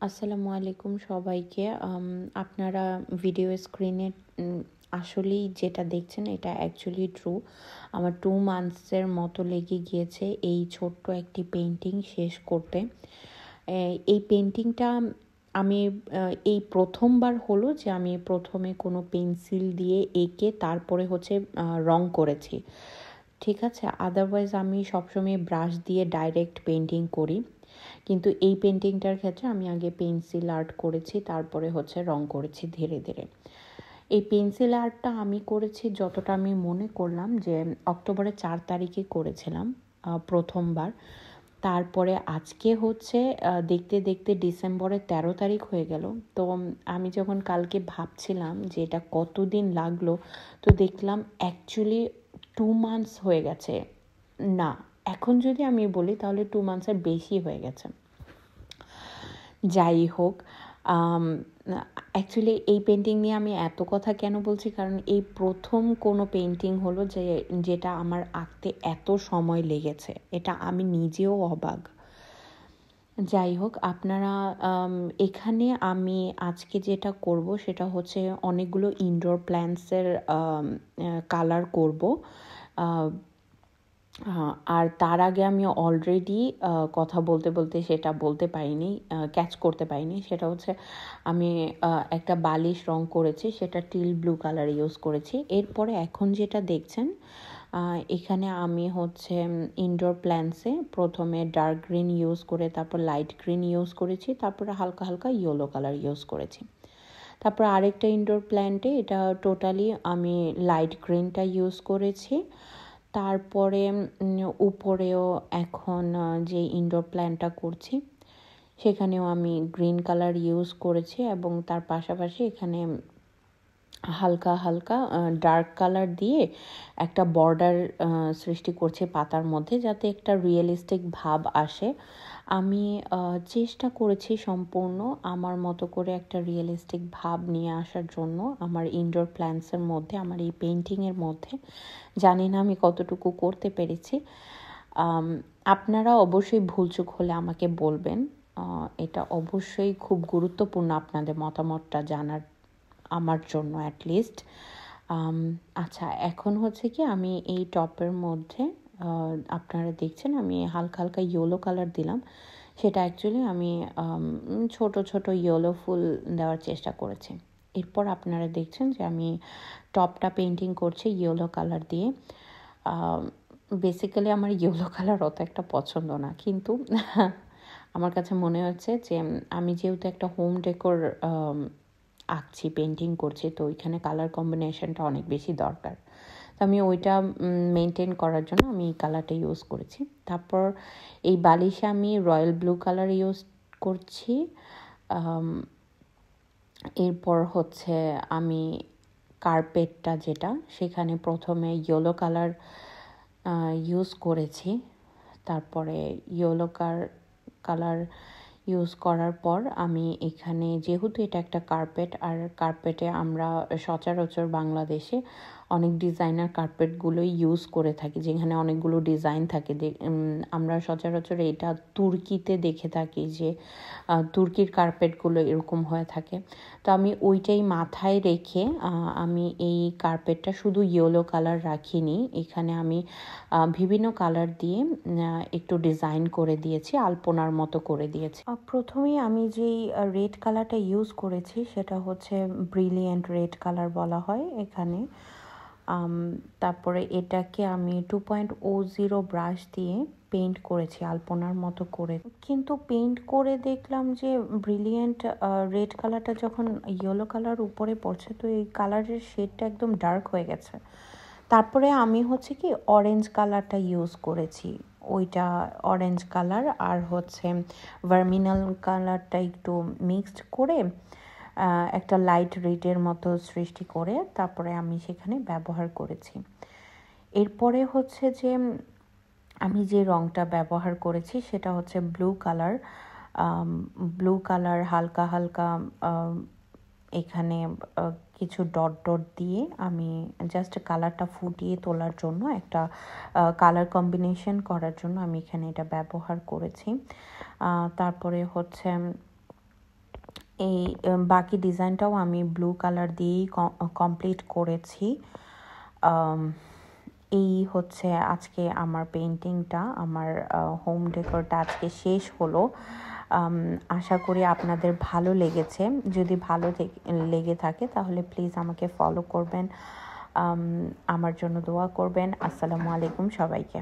আসসালামু আলাইকুম সবাইকে। আপনারা ভিডিও স্ক্রিনে আসলেই যেটা দেখছেন এটা অ্যাকচুয়ালি ট্রু। আমার 2 মান্থসের মতো লেগে গিয়েছে এই ছোট্ট একটি পেইন্টিং শেষ করতে। এই পেইন্টিংটা আমি এই প্রথমবার হলো যে আমি প্রথমে কোনো পেন্সিল দিয়ে এঁকে তারপরে হচ্ছে রং করেছি। ঠিক আছে? আদারওয়াইজ আমি সবসময় ব্রাশ দিয়ে ডাইরেক্ট পেইন্টিং করি। কিন্তু এই পেইন্টিংটার ক্ষেত্রে আমি আগে পেন্সিল আর্ট করেছি, তারপরে হচ্ছে রং করেছি ধীরে ধীরে। এই পেন্সিল আর্টটা আমি করেছি যতটা আমি মনে করলাম যে অক্টোবরের 4 তারিখে করেছিলাম প্রথমবার। তারপরে আজকে হচ্ছে দেখতে দেখতে ডিসেম্বরের 13 তারিখ হয়ে গেল। তো আমি যখন কালকে ভাবছিলাম যে এটা কতদিন লাগলো, তো দেখলাম অ্যাকচুয়ালি 2 মান্থস হয়ে গেছে। না, এখন যদি আমি বলি তাহলে 2 মান্থসের বেশি হয়ে গেছে। যাই হোক, অ্যাকচুয়ালি এই পেন্টিং নিয়ে আমি এত কথা কেন বলছি, কারণ এই প্রথম কোনো পেন্টিং হলো যেটা আমার আঁকতে এত সময় লেগেছে। এটা আমি নিজেও অবাক। যাই হোক, আপনারা এখানে আমি আজকে যেটা করব সেটা হচ্ছে অনেকগুলো ইনডোর প্ল্যান্টসের কালার করব। আর তার আগে আমি অলরেডি কথা বলতে বলতে সেটা বলতে পারিনি, ক্যাচ করতে পারিনি। সেটা হচ্ছে আমি একটা বালিশ রং করেছি, সেটা টিল ব্লু কালার ইউজ করেছি। এরপরে এখন যেটা দেখছেন এখানে আমি হচ্ছে ইনডোর প্ল্যান্টসে প্রথমে ডার্ক গ্রিন ইউজ করে, তারপর লাইট গ্রিন ইউজ করেছি, তারপরে হালকা হালকা ইয়েলো কালার ইউজ করেছি। তারপর আরেকটা ইনডোর প্ল্যান্টে এটা টোটালি আমি লাইট গ্রিনটা ইউজ করেছি। তারপরে উপরেও এখন যে ইনডোর প্ল্যান্টটা করছি সেখানেও আমি গ্রিন কালার ইউজ করেছি, এবং তার পাশাপাশি এখানে হালকা হালকা ডার্ক কালার দিয়ে একটা বর্ডার সৃষ্টি করছে পাতার মধ্যে, যাতে একটা রিয়েলিস্টিক ভাব আসে। আমি চেষ্টা করেছি সম্পূর্ণ আমার মতো করে একটা রিয়েলিস্টিক ভাব নিয়ে আসার জন্য আমার ইনডোর প্ল্যান্টসের মধ্যে, আমার এই পেইন্টিংয়ের মধ্যে। জানি না আমি কতটুকু করতে পেরেছি। আপনারা অবশ্যই ভুলচুক হলে আমাকে বলবেন। এটা অবশ্যই খুব গুরুত্বপূর্ণ আপনাদের মতামতটা জানার, আমার জন্য অ্যাটলিস্ট। আচ্ছা, এখন হচ্ছে কি আমি এই টপের মধ্যে আপনারা দেখছেন আমি হালকা হালকা ইয়েলো কালার দিলাম। সেটা অ্যাকচুয়ালি আমি ছোট ছোট ইয়েলো ফুল দেওয়ার চেষ্টা করেছি। এরপর আপনারা দেখছেন যে আমি টপটা পেইন্টিং করছি ইয়েলো কালার দিয়ে। বেসিক্যালি আমার ইয়েলো কালার অত একটা পছন্দ না, কিন্তু আমার কাছে মনে হচ্ছে যে আমি যেহেতু একটা হোম ডেকোর আঁকছি, পেন্টিং করছি, তো ওইখানে কালার কম্বিনেশনটা অনেক বেশি দরকার। তো আমি ওইটা মেনটেন করার জন্য আমি এই কালারটা ইউজ করেছি। তারপর এই বালিশে আমি রয়্যাল ব্লু কালার ইউজ করছি। এরপর হচ্ছে আমি কার্পেটটা যেটা, সেখানে প্রথমে ইয়েলো কালার ইউজ করেছি। তারপরে ইয়েলো কালার ইউজ করার পর আমি এখানে, যেহেতু এটা একটা কার্পেট, আর কার্পেটে আমরা সচরাচর বাংলাদেশে অনেক ডিজাইনার কার্পেটগুলোই ইউজ করে থাকি, যেখানে অনেকগুলো ডিজাইন থাকে। আমরা সচরাচর এটা তুর্কিতে দেখে থাকি যে তুর্কির কার্পেটগুলো এরকম হয়ে থাকে। তো আমি ওইটাই মাথায় রেখে আমি এই কার্পেটটা শুধু ইয়েলো কালার রাখিনি, এখানে আমি বিভিন্ন কালার দিয়ে একটু ডিজাইন করে দিয়েছি, আলপনার মতো করে দিয়েছি। প্রথমেই আমি যেই রেড কালারটা ইউজ করেছি সেটা হচ্ছে ব্রিলিয়েন্ট রেড কালার বলা হয় এখানে। তারপরে এটাকে আমি 2.00 ব্রাশ দিয়ে পেইন্ট করেছি আলপনার মতো করে। কিন্তু পেইন্ট করে দেখলাম যে ব্রিলিয়েন্ট রেড কালারটা যখন ইয়েলো কালার উপরে পড়ছে, তো এই কালারের শেডটা একদম ডার্ক হয়ে গেছে। তারপরে আমি হচ্ছে কি অরেঞ্জ কালারটা ইউজ করেছি, ওইটা অরেঞ্জ কালার আর হচ্ছে ভার্মিনাল কালারটা একটু মিক্সড করে একটা লাইট রেডের মতো সৃষ্টি করে তারপরে আমি সেখানে ব্যবহার করেছি। এরপরে হচ্ছে যে আমি যে রঙটা ব্যবহার করেছি সেটা হচ্ছে ব্লু কালার হালকা হালকা এখানে কিছু ডট ডট দিয়ে আমি জাস্ট কালারটা ফুটিয়ে তোলার জন্য, একটা কালার কম্বিনেশন করার জন্য আমি এখানে এটা ব্যবহার করেছি। তারপরে হচ্ছে এই বাকি ডিজাইনটাও আমি ব্লু কালার দিয়েই কমপ্লিট করেছি। এই হচ্ছে আজকে আমার পেইন্টিংটা, আমার হোম ডেকোরটা আজকে শেষ হলো। আশা করি আপনাদের ভালো লেগেছে। যদি ভালো লেগে থাকে তাহলে প্লিজ আমাকে ফলো করবেন, আমার জন্য দোয়া করবেন। আসসালামু আলাইকুম সবাইকে।